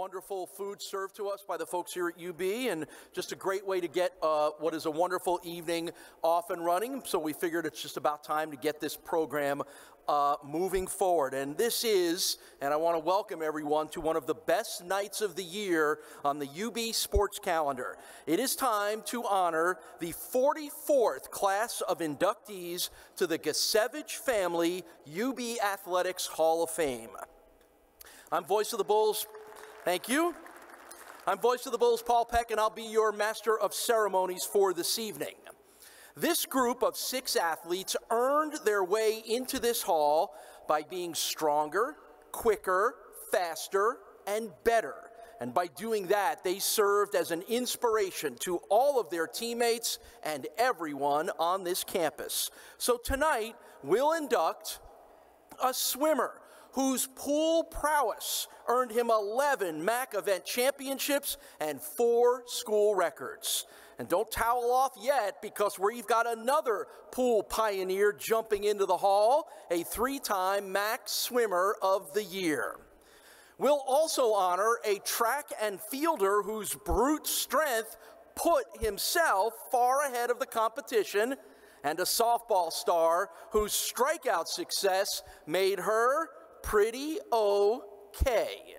wonderful food served to us by the folks here at UB, and just a great way to get what is a wonderful evening off and running. So we figured it's just about time to get this program moving forward. And this is, and I want to welcome everyone to one of the best nights of the year on the UB sports calendar. It is time to honor the 44th class of inductees to the Gasevich Family UB Athletics Hall of Fame. I'm Voice of the Bulls. Thank you. I'm Voice of the Bulls, Paul Peck, and I'll be your master of ceremonies for this evening. This group of 6 athletes earned their way into this hall by being stronger, quicker, faster, and better. And by doing that, they served as an inspiration to all of their teammates and everyone on this campus. So tonight, we'll induct a swimmer whose pool prowess earned him 11 MAC event championships and 4 school records. And don't towel off yet, because we've got another pool pioneer jumping into the hall, a 3-time MAC Swimmer of the Year. We'll also honor a track and fielder whose brute strength put himself far ahead of the competition, and a softball star whose strikeout success made her pretty okay.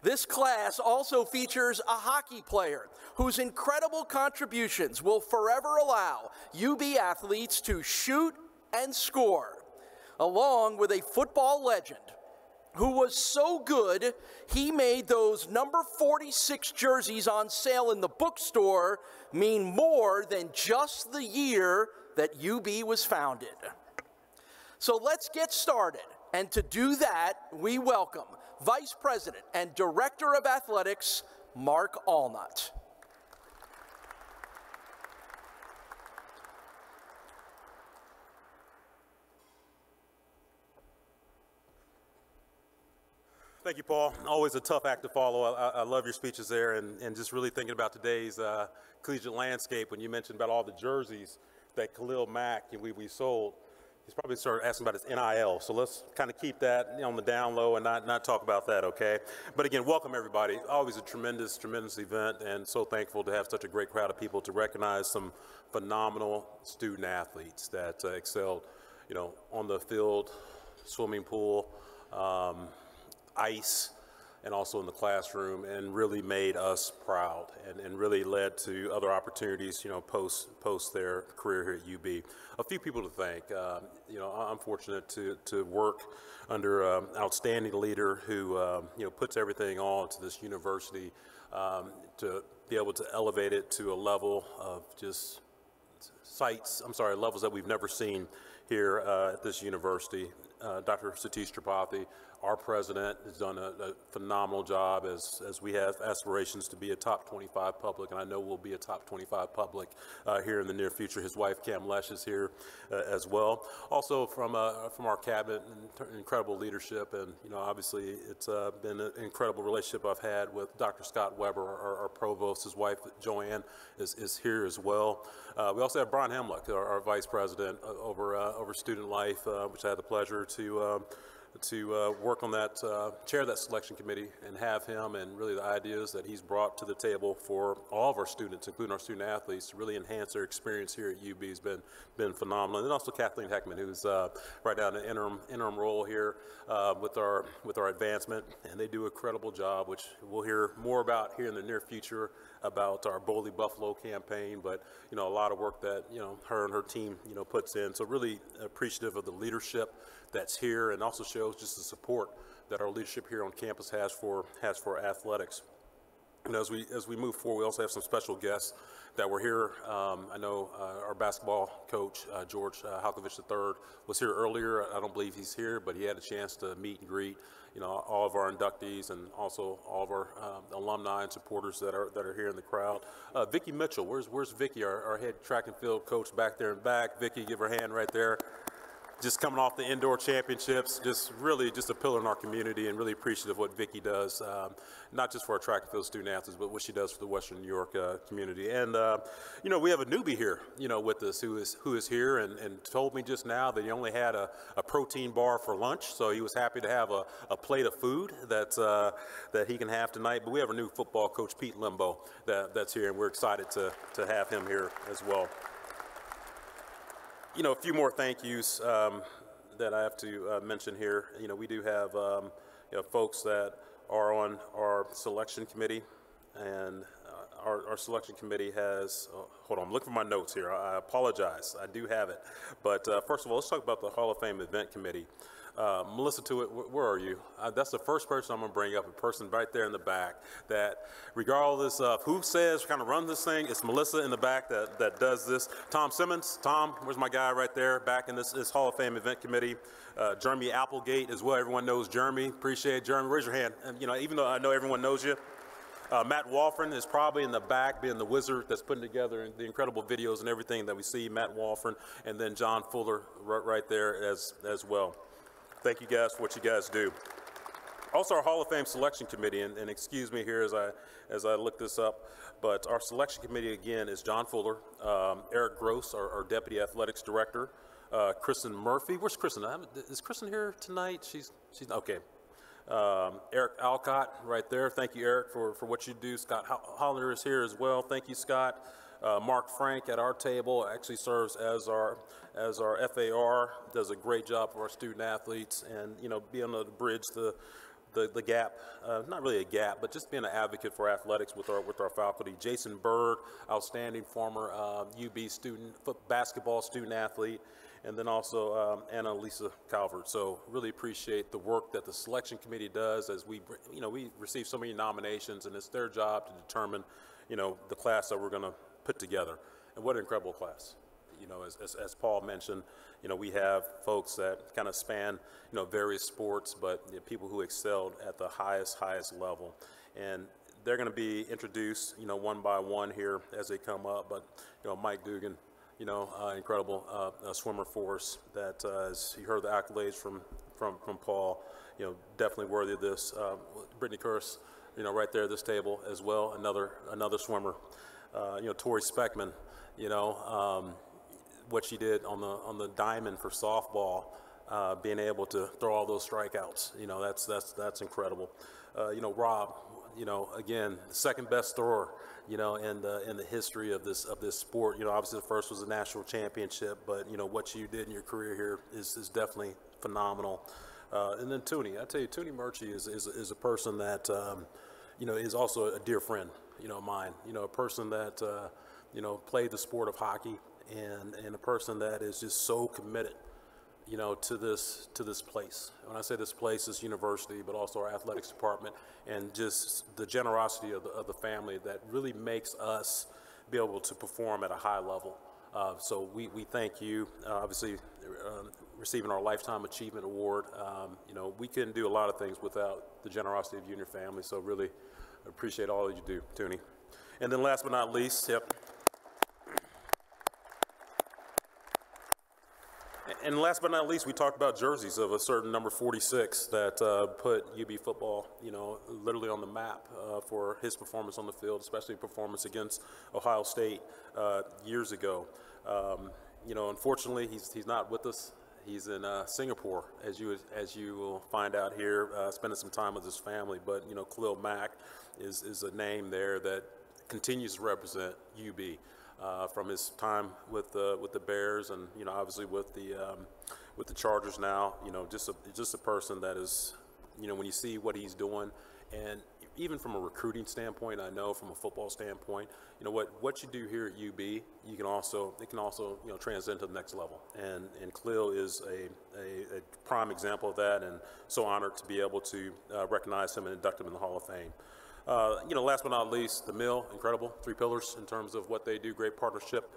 This class also features a hockey player whose incredible contributions will forever allow UB athletes to shoot and score, along with a football legend who was so good he made those number 46 jerseys on sale in the bookstore mean more than just the year that UB was founded. So let's get started. And to do that, we welcome Vice President and Director of Athletics, Mark Allnut. Thank you, Paul. Always a tough act to follow. I love your speeches there, and just really thinking about today's collegiate landscape when you mentioned about all the jerseys that Khalil Mack we sold. He's probably started asking about his NIL, so let's kind of keep that on the down low and not talk about that, okay? But again, welcome everybody. Always a tremendous event, and so thankful to have such a great crowd of people to recognize some phenomenal student athletes that excelled, on the field, swimming pool, ice, and also in the classroom, and really made us proud and really led to other opportunities, post their career here at UB. A few people to thank. I'm fortunate to work under an outstanding leader who, puts everything on to this university to be able to elevate it to a level of just levels that we've never seen here at this university. Dr. Satish Tripathi, our president, has done a phenomenal job as we have aspirations to be a top 25 public, and I know we'll be a top 25 public here in the near future. His wife, Cam Lesh, is here as well. Also from our cabinet, incredible leadership, and obviously it's been an incredible relationship I've had with Dr. Scott Weber, our provost. His wife, Joanne, is here as well. We also have Brian Hemlick, our vice president over student life, which I had the pleasure to work on that, chair that selection committee, and have him and really the ideas that he's brought to the table for all of our students, including our student athletes, to really enhance their experience here at UB has been phenomenal. And then also Kathleen Heckman, who's right now in an interim role here with our advancement, and they do an incredible job, which we'll hear more about here in the near future about our Boldly Buffalo campaign, but a lot of work that her and her team puts in. So really appreciative of the leadership that's here, and also shows just the support that our leadership here on campus has for athletics. And as we move forward, we also have some special guests that were here. I know our basketball coach, George Halkovich III, was here earlier. I don't believe he's here, but he had a chance to meet and greet all of our inductees and also all of our alumni and supporters that are here in the crowd. Vicki Mitchell, where's Vicki, our head track and field coach back there in back? Vicki, give her a hand right there. just coming off the indoor championships, just really just a pillar in our community, and really appreciative of what Vicki does, not just for our track and field student athletes, but what she does for the Western New York community. And you know, we have a newbie here, you know, with us who is here and told me just now that he only had a protein bar for lunch, so he was happy to have a plate of food that he can have tonight. But we have a new football coach, Pete Limbo, that's here, and we're excited to have him here as well. You know, a few more thank yous that I have to mention here. You know, we do have you know, folks that are on our selection committee, and our selection committee has, hold on, I'm looking for my notes here. I apologize, I do have it. But first of all, let's talk about the Hall of Fame event committee. Melissa Tewitt, where are you? That's the first person I'm going to bring up, a person right there in the back that, regardless of who says kind of run this thing, it's Melissa in the back that does this. Tom Simmons, Tom, where's my guy right there back in this Hall of Fame event committee. Jeremy Applegate as well, everyone knows Jeremy, appreciate Jeremy, raise your hand. And, you know, even though I know everyone knows you, Matt Walford is probably in the back, being the wizard that's putting together the incredible videos and everything that we see, Matt Walford, and then John Fuller right there as well. Thank you guys for what you guys do. Also, our Hall of Fame selection committee, and excuse me here as I look this up, but our selection committee again is John Fuller, Eric Gross, our deputy athletics director, Kristen Murphy. Where's Kristen? Is Kristen here tonight? She's okay. Eric Alcott right there. Thank you, Eric, for what you do. Scott Hollander is here as well. Thank you, Scott. Mark Frank at our table actually serves as our FAR, does a great job for our student athletes, and, you know, being able to bridge the gap, not really a gap, but just being an advocate for athletics with our faculty. Jason Bird, outstanding former UB student, basketball student athlete, and then also Annalisa Calvert. So really appreciate the work that the selection committee does, as we receive so many nominations, and it's their job to determine, you know, the class that we're going to put together. And what an incredible class. You know, as Paul mentioned, you know, we have folks that kind of span, you know, various sports, but, you know, people who excelled at the highest level. And they're going to be introduced, you know, one by one here as they come up. But, you know, Mike Dugan, you know, incredible swimmer for us, that as you heard the accolades from Paul, you know, definitely worthy of this. Brittany Kurse, you know, right there at this table as well, another swimmer. You know, Tori Speckman, you know, what she did on the diamond for softball, being able to throw all those strikeouts, you know, that's incredible. You know, Rob, you know, again, second best thrower, you know, in the history of this sport. You know, obviously the first was a national championship, but, you know, what you did in your career here is definitely phenomenal. And then Toonie, I tell you, Toonie Murchie is a person that, you know, is also a dear friend, you know, mine. You know, a person that, you know, played the sport of hockey, and a person that is just so committed, you know, to this place. When I say this place, this university, but also our athletics department, and just the generosity of the family that really makes us be able to perform at a high level. So we thank you. Obviously, receiving our Lifetime Achievement Award. You know, we couldn't do a lot of things without the generosity of you and your family. So really appreciate all that you do, Toonie. And then last but not least, yep. And last but not least, we talked about jerseys of a certain number 46 that put UB football, you know, literally on the map for his performance on the field, especially performance against Ohio State years ago. You know, unfortunately, he's not with us. He's in Singapore, as you will find out here, spending some time with his family. But, you know, Khalil Mack is a name there that continues to represent UB. From his time with the Bears, and, you know, obviously with the Chargers now, you know, just a person that is, you know, when you see what he's doing, and even from a recruiting standpoint, I know from a football standpoint, you know, what you do here at UB, it can also you know, transcend to the next level, and Khalil is a prime example of that, and so honored to be able to recognize him and induct him in the Hall of Fame. You know, last but not least, the Mill, incredible, 3 pillars in terms of what they do, great partnership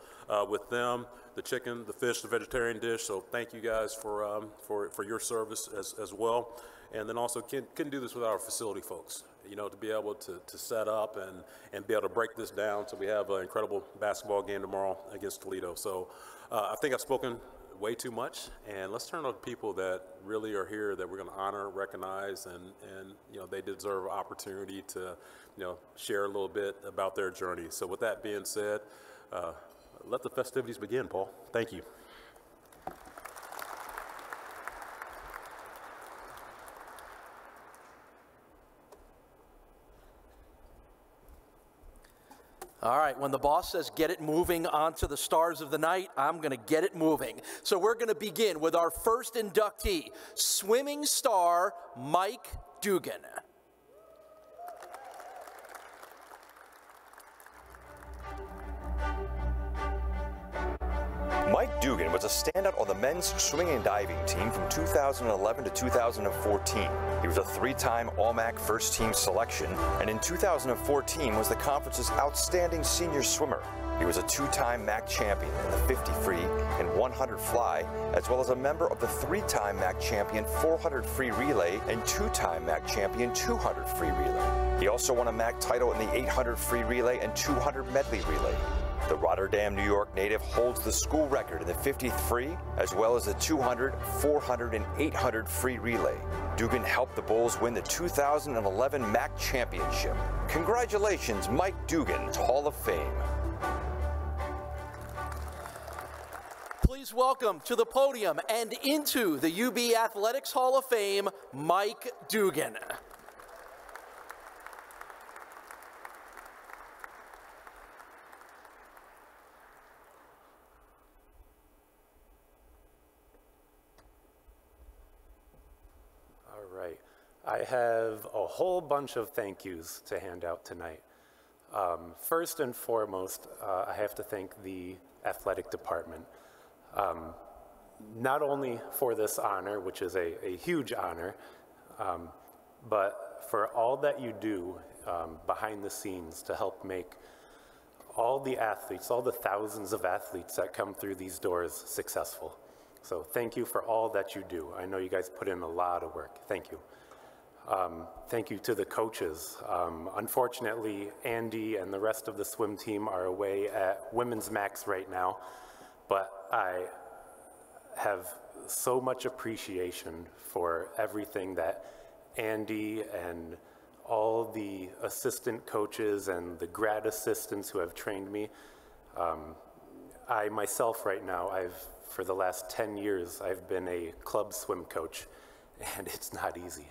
with them, the chicken, the fish, the vegetarian dish, so thank you guys for your service as well. And then also couldn't do this without our facility folks, you know, to be able to set up and be able to break this down. So we have an incredible basketball game tomorrow against Toledo. So I think I've spoken way too much, and let's turn on people that really are here that we're going to honor, recognize, and you know, they deserve opportunity to, you know, share a little bit about their journey. So with that being said, let the festivities begin, Paul. Thank you. All right, when the boss says get it moving onto the stars of the night, I'm going to get it moving. So we're going to begin with our first inductee, swimming star Mike Dugan. Mike Dugan was a standout on the men's swimming and diving team from 2011 to 2014. He was a three-time All-MAC first-team selection, and in 2014 was the conference's outstanding senior swimmer. He was a two-time MAC champion in the 50 free and 100 fly, as well as a member of the three-time MAC champion 400 free relay and two-time MAC champion 200 free relay. He also won a MAC title in the 800 free relay and 200 medley relay. The Rotterdam, New York native holds the school record in the 50th free, as well as the 200, 400, and 800 free relay. Dugan helped the Bulls win the 2011 MAC championship. Congratulations, Mike Dugan, Hall of Fame. Please welcome to the podium and into the UB Athletics Hall of Fame, Mike Dugan. I have a whole bunch of thank yous to hand out tonight. First and foremost, I have to thank the athletic department. Not only for this honor, which is a huge honor, but for all that you do behind the scenes to help make all the athletes, all the thousands of athletes that come through these doors successful. So thank you for all that you do. I know you guys put in a lot of work. Thank you. Thank you to the coaches. Unfortunately, Andy and the rest of the swim team are away at Women's Max right now, but I have so much appreciation for everything that Andy and all the assistant coaches and the grad assistants who have trained me. I myself right now, for the last 10 years, I've been a club swim coach, and it's not easy.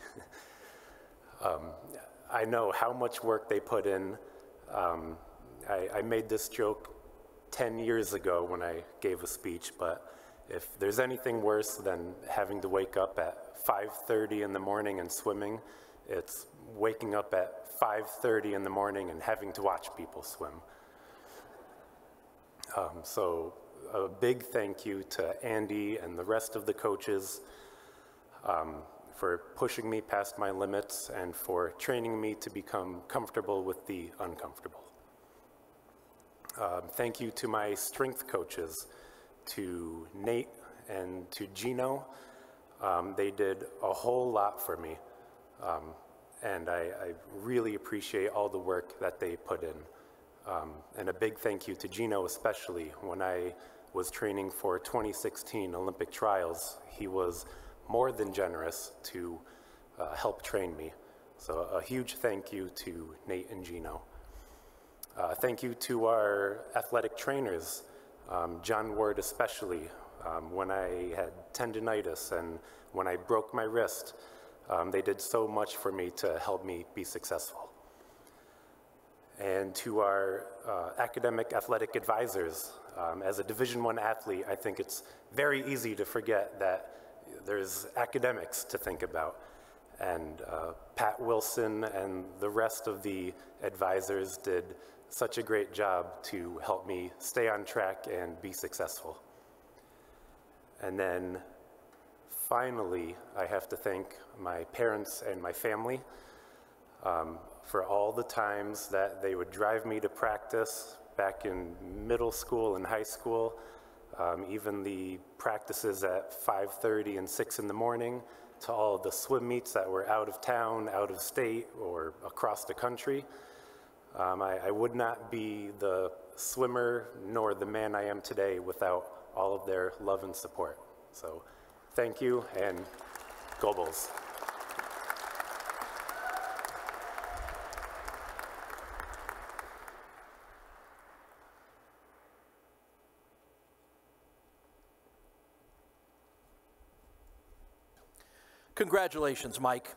I know how much work they put in. I made this joke 10 years ago when I gave a speech, but if there's anything worse than having to wake up at 5:30 in the morning and swimming, it's waking up at 5:30 in the morning and having to watch people swim. So a big thank you to Andy and the rest of the coaches for pushing me past my limits and for training me to become comfortable with the uncomfortable. Thank you to my strength coaches, to Nate and to Gino. They did a whole lot for me, and I really appreciate all the work that they put in. And a big thank you to Gino especially. When I was training for 2016 Olympic trials, he was more than generous to help train me. So a huge thank you to Nate and Gino. Thank you to our athletic trainers, John Ward especially. When I had tendinitis and when I broke my wrist, they did so much for me to help me be successful. And to our academic athletic advisors, as a Division I athlete, I think it's very easy to forget that there's academics to think about. And Pat Wilson and the rest of the advisors did such a great job to help me stay on track and be successful. And then finally, I have to thank my parents and my family for all the times that they would drive me to practice back in middle school and high school, even the practices at 5:30 and 6 in the morning, to all the swim meets that were out of town, out of state, or across the country. I would not be the swimmer nor the man I am today without all of their love and support. So thank you, and go Bulls. Congratulations, Mike.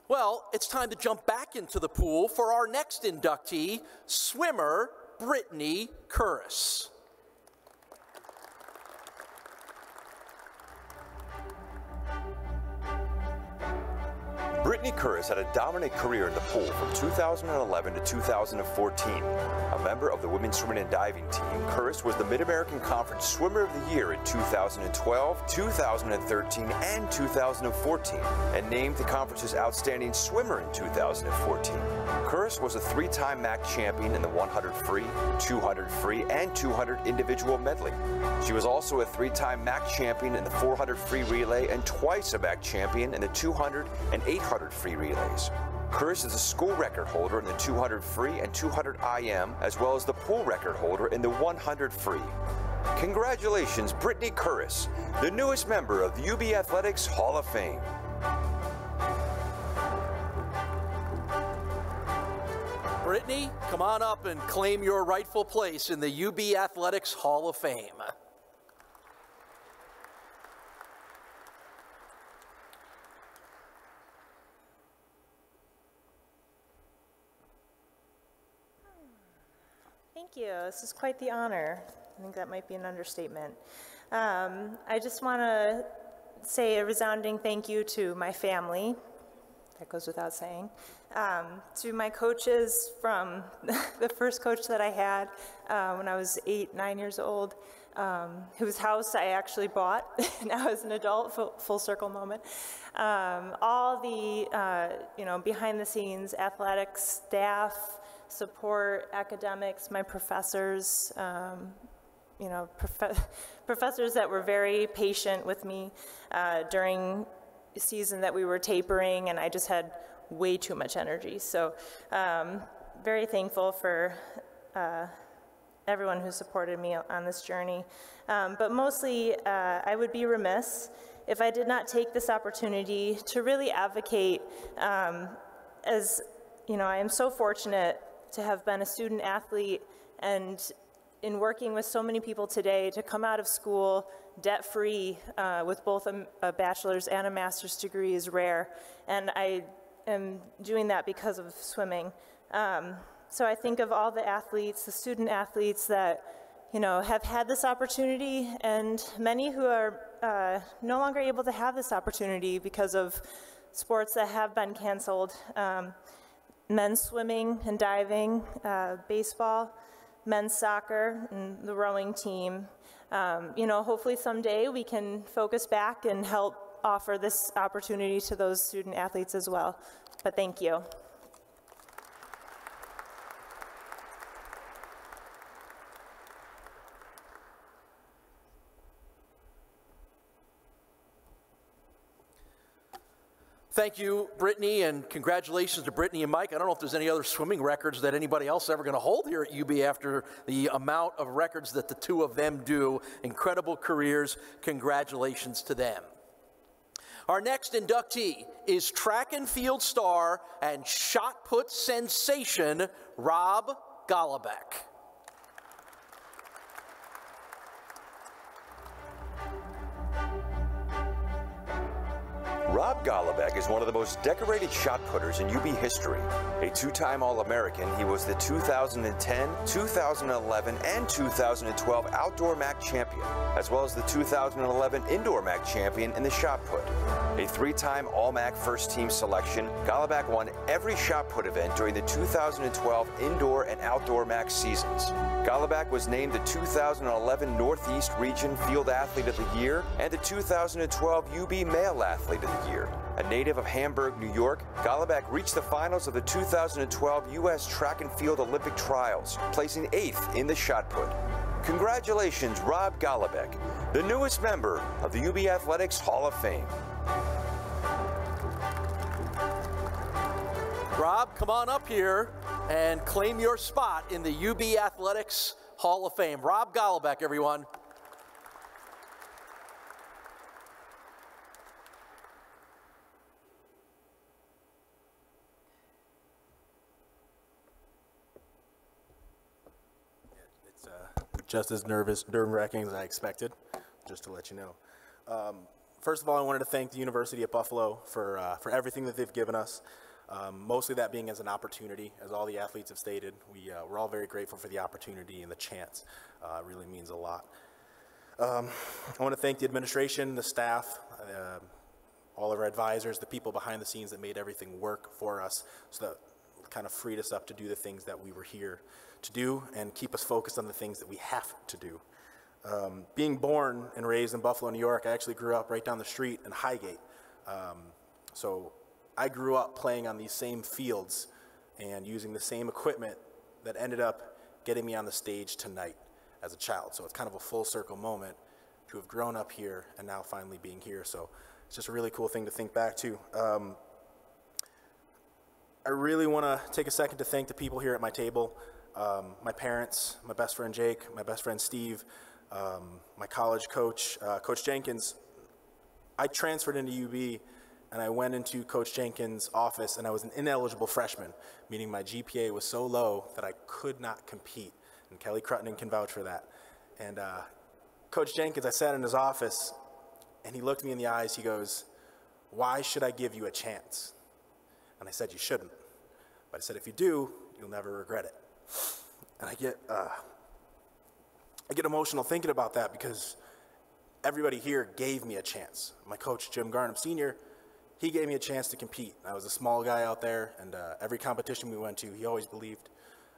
Well, it's time to jump back into the pool for our next inductee, swimmer Brittany Curris. Brittany Curris had a dominant career in the pool from 2011 to 2014. A member of the women's swimming and diving team, Curris was the Mid-American Conference Swimmer of the Year in 2012, 2013, and 2014, and named the conference's Outstanding Swimmer in 2014. Curris was a three-time MAC champion in the 100 free, 200 free, and 200 individual medley. She was also a three-time MAC champion in the 400 free relay and twice a MAC champion in the 200 and 800 free relays. Curris is a school record holder in the 200 free and 200 IM, as well as the pool record holder in the 100 free. Congratulations, Brittany Curris, the newest member of the UB Athletics Hall of Fame. Brittany, come on up and claim your rightful place in the UB Athletics Hall of Fame. Thank you. This is quite the honor. I think that might be an understatement. I just want to say a resounding thank you to my family. That goes without saying. To my coaches, from the first coach that I had when I was 8, 9 years old, whose house I actually bought now as an adult, full circle moment. All the behind the scenes athletics staff, support, academics, my professors, professors that were very patient with me during the season that we were tapering, and I just had way too much energy. So very thankful for everyone who supported me on this journey. But mostly, I would be remiss if I did not take this opportunity to really advocate, as I am so fortunate to have been a student athlete, and in working with so many people today to come out of school debt-free with both a bachelor's and a master's degree is rare, and I am doing that because of swimming. So I think of all the athletes, the student athletes that have had this opportunity, and many who are no longer able to have this opportunity because of sports that have been canceled. Men's swimming and diving, baseball, men's soccer, and the rowing team. Hopefully someday we can focus back and help offer this opportunity to those student athletes as well. But thank you. Thank you, Brittany, and congratulations to Brittany and Mike. I don't know if there's any other swimming records that anybody else is ever going to hold here at UB after the amount of records that the two of them do. Incredible careers. Congratulations to them. Our next inductee is track and field star and shot put sensation, Rob Golubeck. Rob Golubeck is one of the most decorated shot putters in UB history. A two-time All-American, he was the 2010, 2011, and 2012 Outdoor MAC champion, as well as the 2011 Indoor MAC champion in the shot put. A three-time All-MAC first-team selection, Golubeck won every shot put event during the 2012 Indoor and Outdoor MAC seasons. Golubeck was named the 2011 Northeast Region Field Athlete of the Year and the 2012 UB Male Athlete of the Year. A native of Hamburg, New York, Golubeck reached the finals of the 2012 U.S. Track and Field Olympic Trials, placing 8th in the shot put. Congratulations, Rob Golubeck, the newest member of the UB Athletics Hall of Fame. Rob, come on up here and claim your spot in the UB Athletics Hall of Fame. Rob Golubeck, everyone. just as nerve-wracking as I expected, just to let you know. First of all, I wanted to thank the University of Buffalo for everything that they've given us, mostly that being as an opportunity. As all the athletes have stated, we're all very grateful for the opportunity and the chance. It really means a lot. I want to thank the administration, the staff, all of our advisors, the people behind the scenes that made everything work for us, so that kind of freed us up to do the things that we were here to do and keep us focused on the things that we have to do. Being born and raised in Buffalo, New York, I actually grew up right down the street in Highgate. So I grew up playing on these same fields and using the same equipment that ended up getting me on the stage tonight as a child. So it's kind of a full circle moment to have grown up here and now finally being here. So it's just a really cool thing to think back to. I really want to take a second to thank the people here at my table, my parents, my best friend Jake, my best friend Steve, my college coach, Coach Jenkins. I transferred into UB and I went into Coach Jenkins' office and I was an ineligible freshman, meaning my GPA was so low that I could not compete. And Kelly Cruttenden can vouch for that. And Coach Jenkins, I sat in his office and he looked me in the eyes, he goes, "Why should I give you a chance?" And I said, "You shouldn't." But I said, "If you do, you'll never regret it." And I get emotional thinking about that because everybody here gave me a chance. My coach, Jim Garnham Sr., he gave me a chance to compete. I was a small guy out there, and every competition we went to, he always believed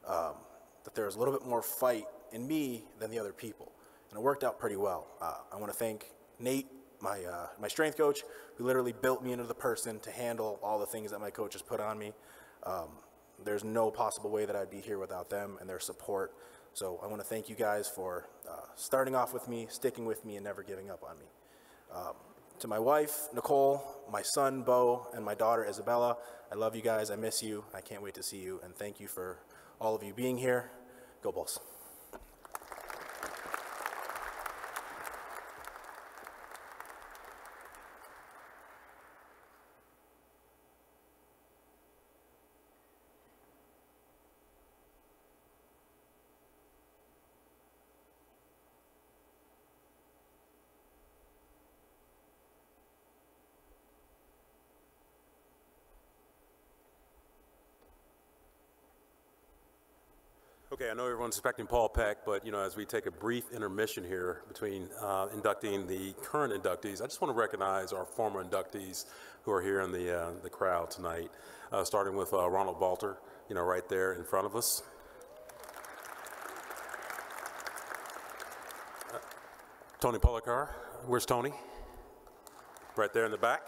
that there was a little bit more fight in me than the other people. And it worked out pretty well. I want to thank Nate, my strength coach, who literally built me into the person to handle all the things that my coaches put on me. There's no possible way that I'd be here without them and their support. So I want to thank you guys for starting off with me, sticking with me, and never giving up on me. To my wife, Nicole, my son, Bo, and my daughter, Isabella, I love you guys. I miss you. I can't wait to see you. And thank you for all of you being here. Go Bulls. Okay, I know everyone's expecting Paul Peck, but as we take a brief intermission here between inducting the current inductees, I just want to recognize our former inductees who are here in the crowd tonight, starting with Ronald Balter, right there in front of us. Tony Polakar, where's Tony? Right there in the back.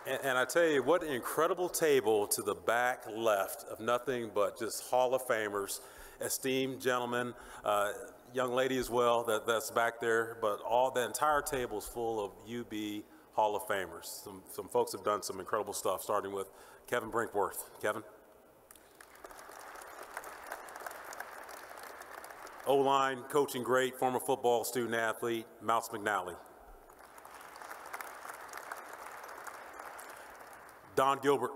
And I tell you, what an incredible table to the back left of nothing but just Hall of Famers, esteemed gentlemen, young lady as well that's back there, but the entire table is full of UB Hall of Famers. Some folks have done some incredible stuff, starting with Kevin Brinkworth. Kevin. O-line, coaching great, former football student athlete, Mouse McNally. Don Gilbert.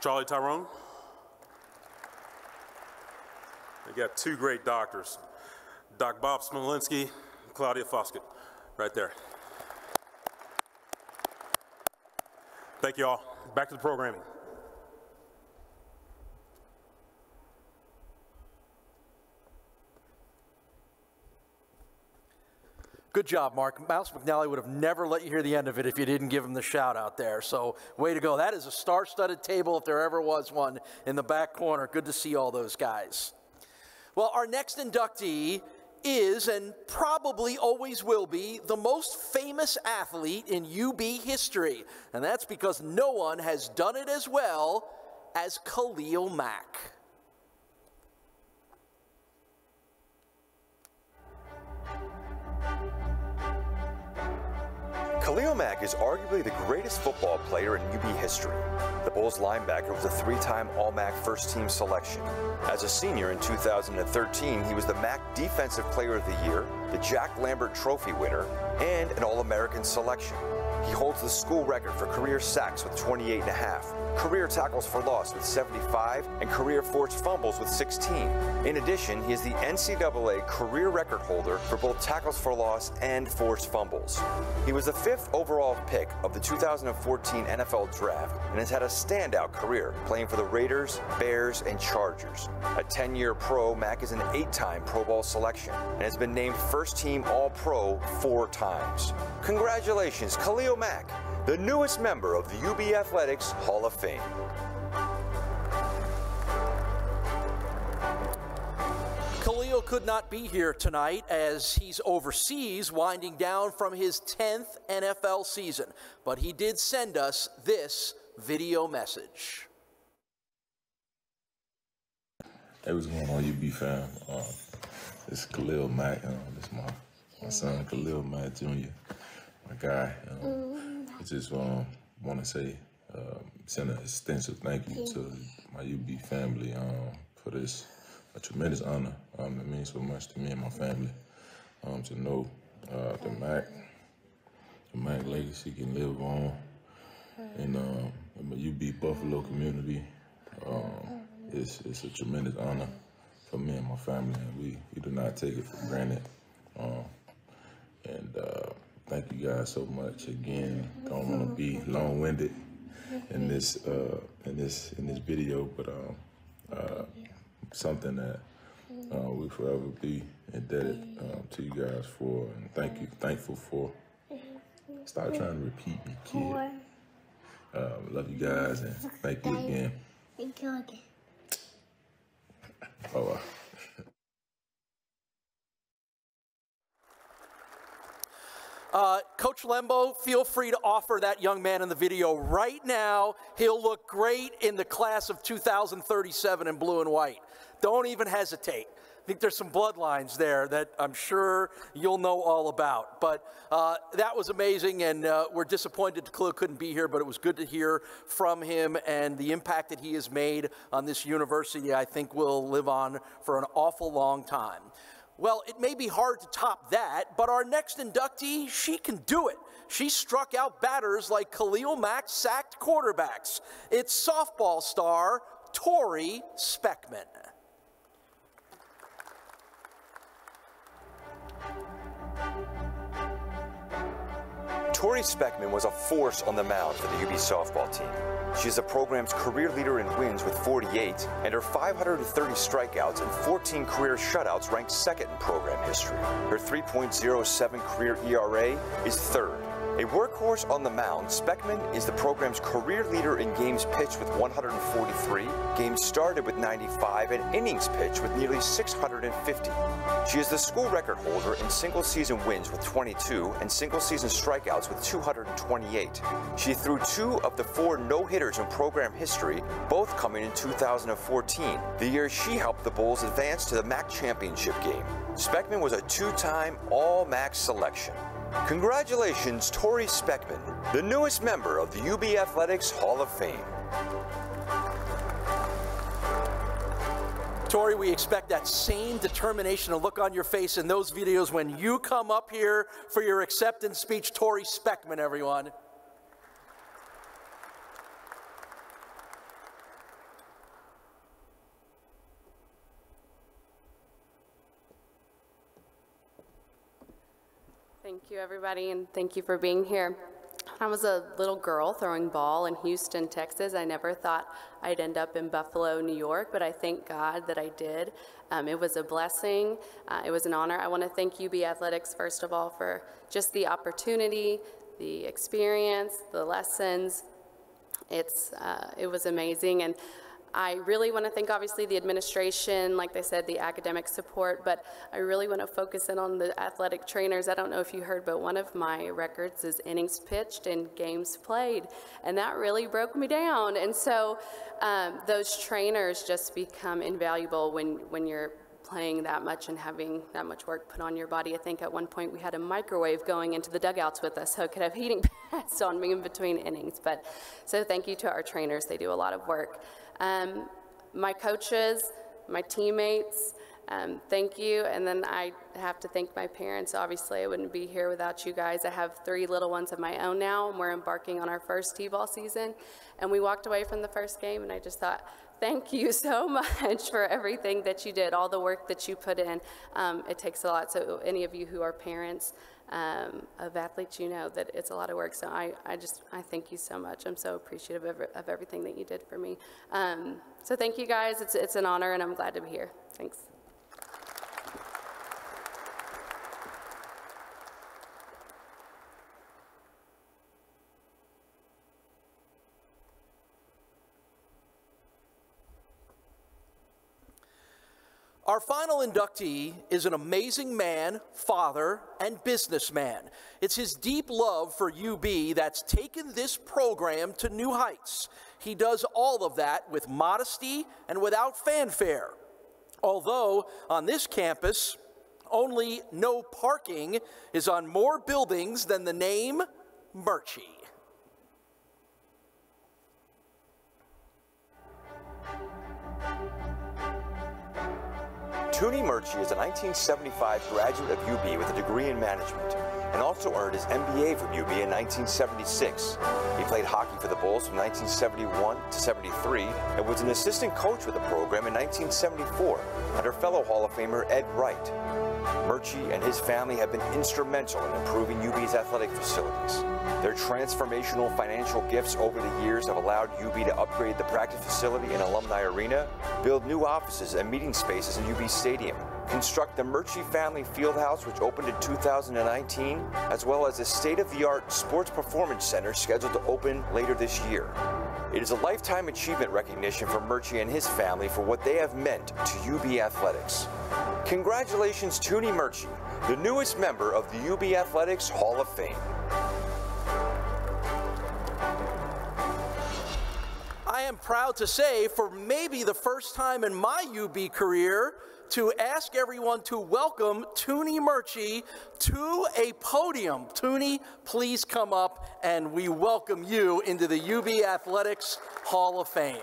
Charlie Tyrone. We got two great doctors, Doc Bob Smolinski, Claudia Foskett, right there. Thank you all. Back to the programming. Good job, Mark. Mouse McNally would have never let you hear the end of it if you didn't give him the shout out there. So way to go. That is a star-studded table if there ever was one in the back corner. Good to see all those guys. Well, our next inductee is, and probably always will be, the most famous athlete in UB history. And that's because no one has done it as well as Khalil Mack. Khalil Mack is arguably the greatest football player in UB history. The Bulls linebacker was a three-time All-MAC first-team selection. As a senior in 2013, he was the MAC Defensive Player of the Year, the Jack Lambert Trophy winner, and an All-American selection. He holds the school record for career sacks with 28.5, career tackles for loss with 75, and career forced fumbles with 16. In addition, he is the NCAA career record holder for both tackles for loss and forced fumbles. He was the 5th overall pick of the 2014 NFL Draft and has had a standout career, playing for the Raiders, Bears, and Chargers. A 10-year pro, Mack is an 8-time Pro Bowl selection and has been named first-team All-Pro 4 times. Congratulations, Khalil Mack, the newest member of the UB Athletics Hall of Fame. Khalil could not be here tonight as he's overseas winding down from his 10th NFL season, but he did send us this video message. Hey, what's going on, UB fam? This is Khalil Mack. This is my son, Khalil Mack Jr., my guy. I just want to say, send an extensive thank you to my UB family for this a tremendous honor. It means so much to me and my family to know the Mack legacy can live on in the UB Buffalo community. It's a tremendous honor for me and my family, and we do not take it for granted. Thank you guys so much again. Don't want to be long-winded in this video, but something that we forever be indebted to you guys for, and thankful for. Stop trying to repeat me, kid. Love you guys, and thank you again. Thank you again. Bye-bye. Coach Lembo, feel free to offer that young man in the video right now. He'll look great in the class of 2037 in blue and white. Don't even hesitate. I think there's some bloodlines there that I'm sure you'll know all about. But that was amazing, and we're disappointed Khalil couldn't be here, but it was good to hear from him, and the impact that he has made on this university, I think, will live on for an awful long time. Well, it may be hard to top that, but our next inductee, she can do it. She struck out batters like Khalil Mack sacked quarterbacks. It's softball star Tori Speckman. Tori Speckman was a force on the mound for the UB softball team. She is the program's career leader in wins with 48, and her 530 strikeouts and 14 career shutouts ranked second in program history. Her 3.07 career ERA is third. A workhorse on the mound, Speckman is the program's career leader in games pitched with 143, games started with 95, and innings pitched with nearly 650. She is the school record holder in single-season wins with 22 and single-season strikeouts with 228. She threw 2 of the 4 no-hitters in program history, both coming in 2014, the year she helped the Bulls advance to the MAC championship game. Speckman was a 2-time All-MAC selection. Congratulations, Tori Speckman, the newest member of the UB Athletics Hall of Fame. Tori, we expect that same determination and look on your face in those videos when you come up here for your acceptance speech. Tori Speckman, everyone. Thank you, everybody, and thank you for being here. When I was a little girl throwing ball in Houston, Texas, I never thought I'd end up in Buffalo, New York, but I thank God that I did. It was a blessing. It was an honor. I want to thank UB Athletics, first of all, for just the opportunity, the experience, the lessons. It was amazing, and I really want to thank, obviously, the administration, like they said, the academic support, but I really want to focus in on the athletic trainers. I don't know if you heard, but one of my records is innings pitched and games played, and that really broke me down. And so those trainers just become invaluable when you're playing that much and having that much work put on your body. I think at one point we had a microwave going into the dugouts with us, so I could have heating pads on me in between innings. But so thank you to our trainers. They do a lot of work. My coaches, my teammates, Thank you. And then I have to thank my parents. Obviously, I wouldn't be here without you guys. I have 3 little ones of my own now, and we're embarking on our first T-ball season. And we walked away from the first game, and I just thought, thank you so much for everything that you did, all the work that you put in. It takes a lot. So any of you who are parents of athletes, you know that it's a lot of work. So I thank you so much. I'm so appreciative of everything that you did for me. So thank you guys. It's an honor, and I'm glad to be here. Thanks. Our final inductee is an amazing man, father, and businessman. It's his deep love for UB that's taken this program to new heights. He does all of that with modesty and without fanfare. Although on this campus, only no parking is on more buildings than the name Murchie. Toonie Murchie is a 1975 graduate of UB with a degree in management and also earned his MBA from UB in 1976. He played hockey for the Bulls from 1971 to 73 and was an assistant coach with the program in 1974 under fellow Hall of Famer Ed Wright. Murchie and his family have been instrumental in improving UB's athletic facilities. Their transformational financial gifts over the years have allowed UB to upgrade the practice facility and alumni arena, build new offices and meeting spaces in UB Stadium, construct the Murchie Family Fieldhouse, which opened in 2019, as well as a state-of-the-art sports performance center scheduled to open later this year. It is a lifetime achievement recognition for Murchie and his family for what they have meant to UB athletics. Congratulations, Toonie Murchie, the newest member of the UB Athletics Hall of Fame. I am proud to say, for maybe the first time in my UB career, to ask everyone to welcome Toonie Murchie to a podium. Toonie, please come up, and we welcome you into the UB Athletics Hall of Fame.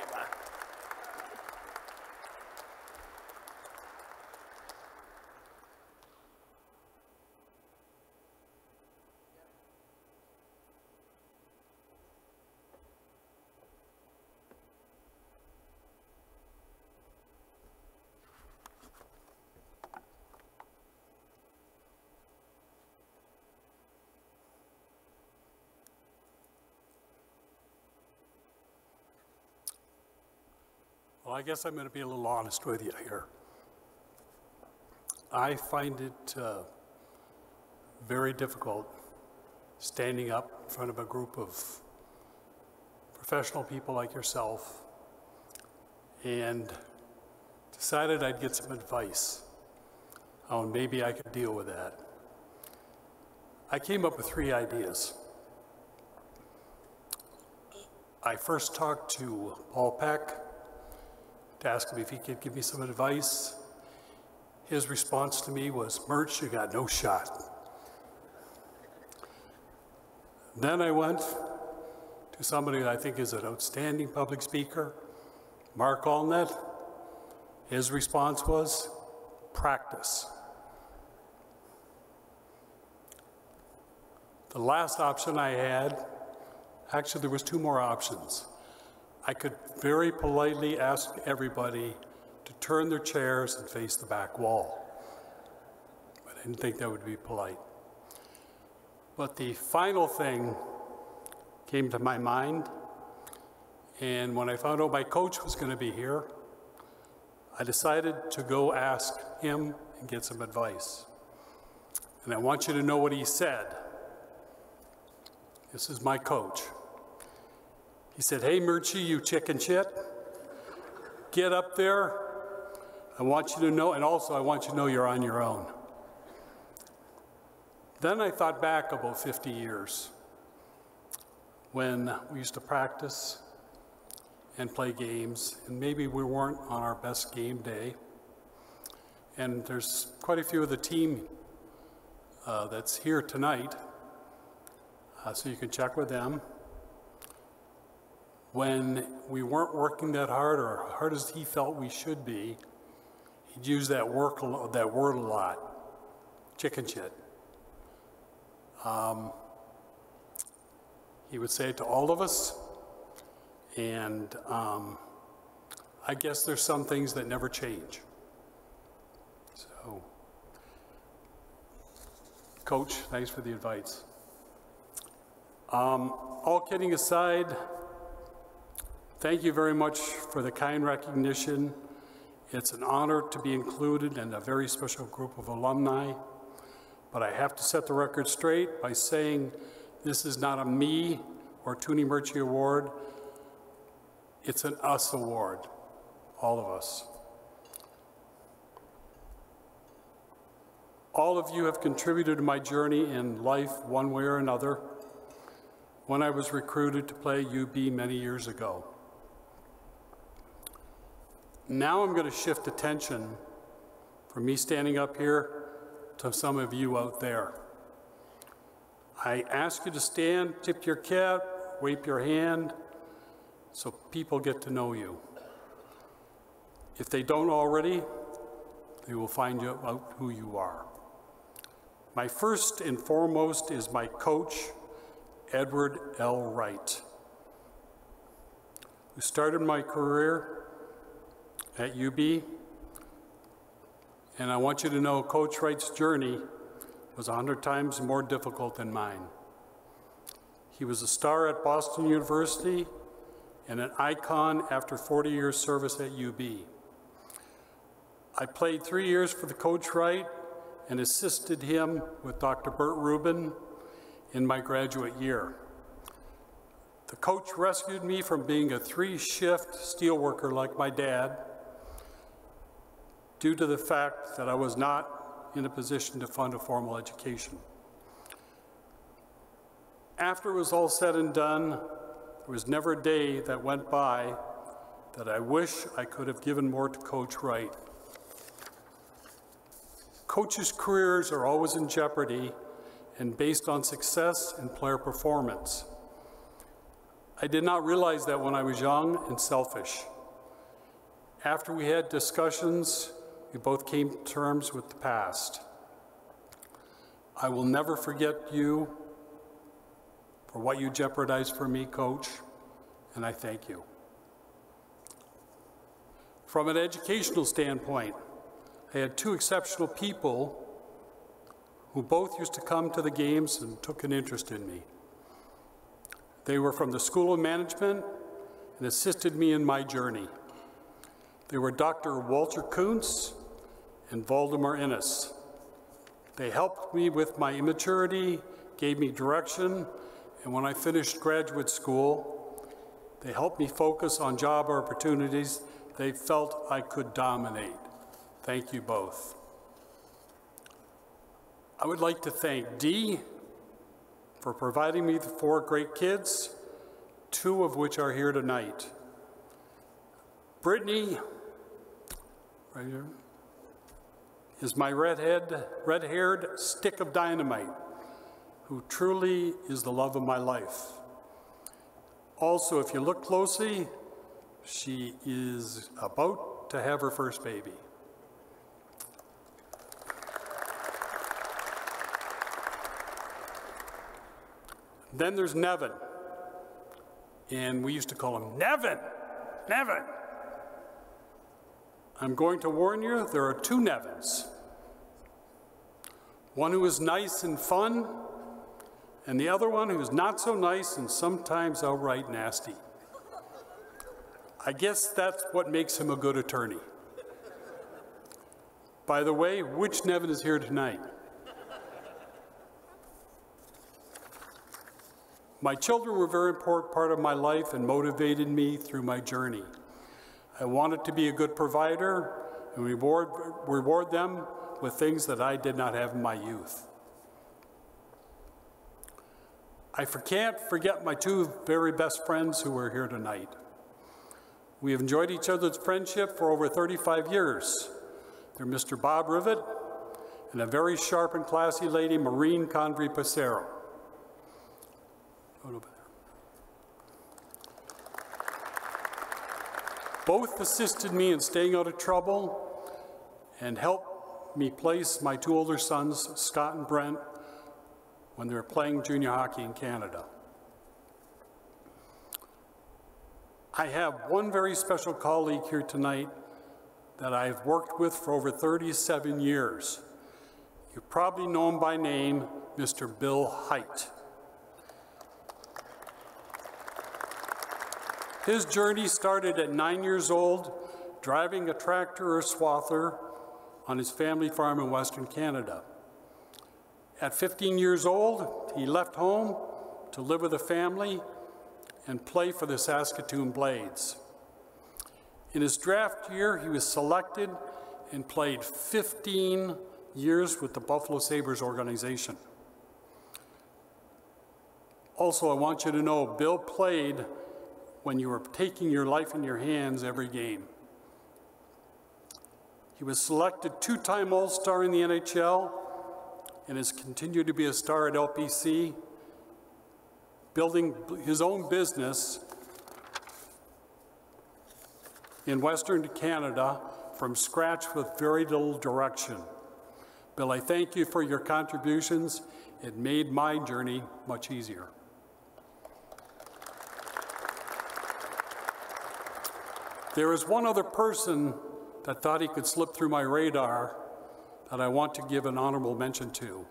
Well, I guess I'm going to be a little honest with you here. I find it very difficult standing up in front of a group of professional people like yourself, and decided I'd get some advice on maybe I could deal with that. I came up with 3 ideas. I first talked to Paul Peck to ask him if he could give me some advice. His response to me was, "Murch, you got no shot." Then I went to somebody that I think is an outstanding public speaker, Mark Allnett. His response was, "Practice." The last option I had, actually there was 2 more options. I could very politely ask everybody to turn their chairs and face the back wall. But I didn't think that would be polite. But the final thing came to my mind, and when I found out my coach was going to be here, I decided to go ask him and get some advice. And I want you to know what he said. This is my coach. He said, "Hey, Murchie, you chicken shit, get up there. I want you to know, and also I want you to know you're on your own." Then I thought back about 50 years when we used to practice and play games, and maybe we weren't on our best game day. And there's quite a few of the team that's here tonight, so you can check with them. When we weren't working that hard, or hard as he felt we should be, He'd use that word a lot, chicken shit. He would say it to all of us, and I guess there's some things that never change. So, Coach, thanks for the advice. All kidding aside, thank you very much for the kind recognition. It's an honor to be included in a very special group of alumni, but I have to set the record straight by saying this is not a me or Toonie Murchie award. It's an us award, all of us. All of you have contributed to my journey in life one way or another. When I was recruited to play UB many years ago. Now I'm going to shift attention from me standing up here to some of you out there. I ask you to stand, tip your cap, wave your hand, so people get to know you. If they don't already, they will find out who you are. My first and foremost is my coach, Edward L. Wright, who started my career at UB, and I want you to know Coach Wright's journey was 100 times more difficult than mine. He was a star at Boston University and an icon after 40 years service at UB. I played 3 years for the Coach Wright and assisted him with Dr. Bert Rubin in my graduate year. The coach rescued me from being a 3-shift steelworker like my dad due to the fact that I was not in a position to fund a formal education. After it was all said and done, there was never a day that went by that I wish I could have given more to Coach Wright. Coaches' careers are always in jeopardy and based on success and player performance. I did not realize that when I was young and selfish. After we had discussions, we both came to terms with the past. I will never forget you for what you jeopardized for me, Coach, and I thank you. From an educational standpoint, I had 2 exceptional people who both used to come to the games and took an interest in me. They were from the School of Management and assisted me in my journey. They were Dr. Walter Kuntz and Valdemar Innes. They helped me with my immaturity, gave me direction, and when I finished graduate school, they helped me focus on job opportunities they felt I could dominate. Thank you both. I would like to thank Dee for providing me the 4 great kids, 2 of which are here tonight. Brittany, right here, is my red-haired stick of dynamite, who truly is the love of my life. Also, if you look closely, she is about to have her first baby. Then there's Nevin, and we used to call him Nevin. Nevin. I'm going to warn you, there are 2 Nevins. One who is nice and fun, and the other one who is not so nice and sometimes outright nasty. I guess that's what makes him a good attorney. By the way, which Nevin is here tonight? My children were a very important part of my life and motivated me through my journey. I wanted to be a good provider and reward them with things that I did not have in my youth. I can't forget my 2 very best friends who are here tonight. We have enjoyed each other's friendship for over 35 years. They're Mr. Bob Rivet and a very sharp and classy lady, Maureen Convery-Passero. Both assisted me in staying out of trouble and helped me place my two older sons, Scott and Brent, when they were playing junior hockey in Canada. I have one very special colleague here tonight that I've worked with for over 37 years. You probably know him by name, Mr. Bill Height. His journey started at 9 years old, driving a tractor or swather on his family farm in Western Canada. At 15 years old, he left home to live with a family and play for the Saskatoon Blades. In his draft year, he was selected and played 15 years with the Buffalo Sabres organization. Also, I want you to know, Bill played when you were taking your life in your hands every game. He was selected two-time All-Star in the NHL and has continued to be a star at LPC, building his own business in Western Canada from scratch with very little direction. Bill, I thank you for your contributions. It made my journey much easier. There is one other person that thought he could slip through my radar that I want to give an honorable mention to.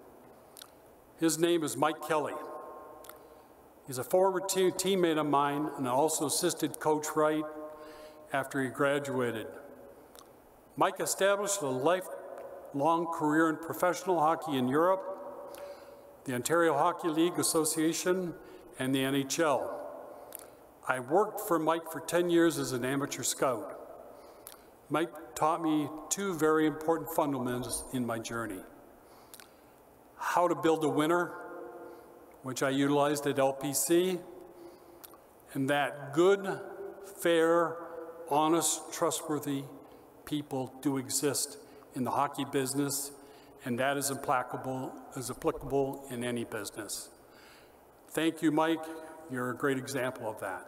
His name is Mike Kelly. He's a former teammate of mine and also assisted Coach Wright after he graduated. Mike established a lifelong career in professional hockey in Europe, the Ontario Hockey League Association, and the NHL. I worked for Mike for 10 years as an amateur scout. Mike taught me two very important fundamentals in my journey. How to build a winner, which I utilized at LPC, and that good, fair, honest, trustworthy people do exist in the hockey business, and that is applicable in any business. Thank you, Mike. You're a great example of that.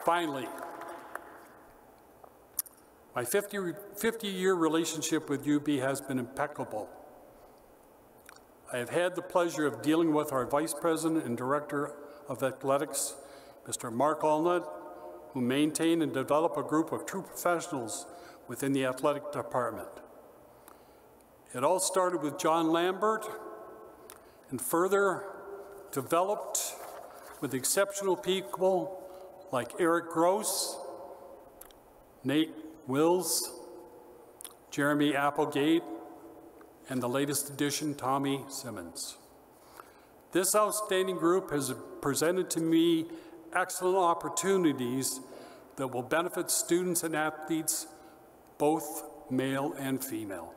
Finally, my 50-year relationship with UB has been impeccable. I have had the pleasure of dealing with our Vice President and Director of Athletics, Mr. Mark Allnut, who maintain and develop a group of true professionals within the athletic department. It all started with John Lambert and further developed with exceptional people like Eric Gross, Nate Wills, Jeremy Applegate, and the latest addition, Tommy Simmons. This outstanding group has presented to me excellent opportunities that will benefit students and athletes, both male and female.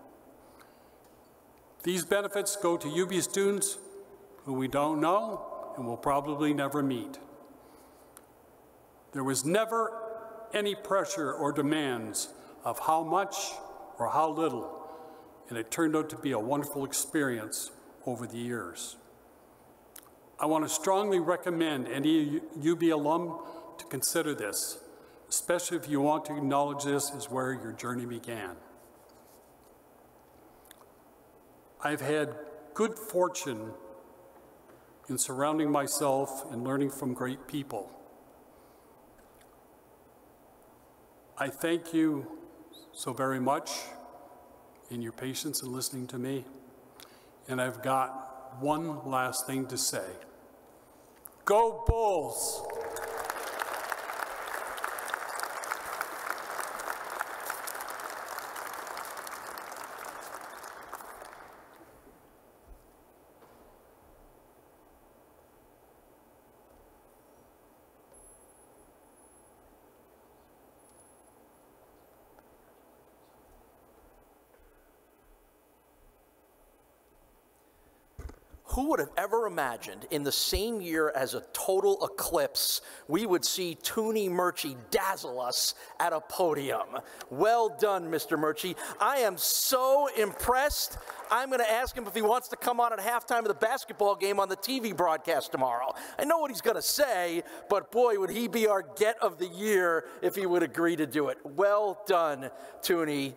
These benefits go to UB students who we don't know and will probably never meet. There was never any pressure or demands of how much or how little, and it turned out to be a wonderful experience over the years. I want to strongly recommend any UB alum to consider this, especially if you want to acknowledge this as where your journey began. I've had good fortune in surrounding myself and learning from great people. I thank you so very much in your patience in listening to me. And I've got one last thing to say. Go Bulls! who would have ever imagined in the same year as a total eclipse, we would see Toonie Murchie dazzle us at a podium? Well done, Mr. Murchie. I am so impressed. I'm going to ask him if he wants to come on at halftime of the basketball game on the TV broadcast tomorrow. I know what he's going to say, but boy, would he be our get of the year if he would agree to do it. Well done, Toonie.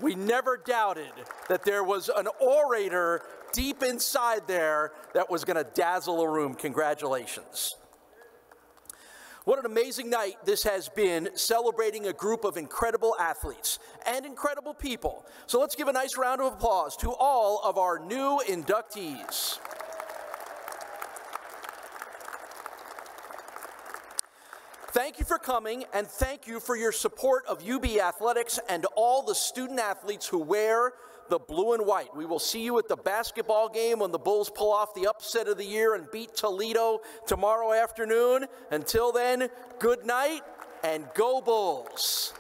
We never doubted that there was an orator deep inside there that was going to dazzle a room. Congratulations. What an amazing night this has been, celebrating a group of incredible athletes and incredible people. So let's give a nice round of applause to all of our new inductees. Thank you for coming, and thank you for your support of UB Athletics and all the student athletes who wear the blue and white. We will see you at the basketball game when the Bulls pull off the upset of the year and beat Toledo tomorrow afternoon. Until then, good night and go Bulls.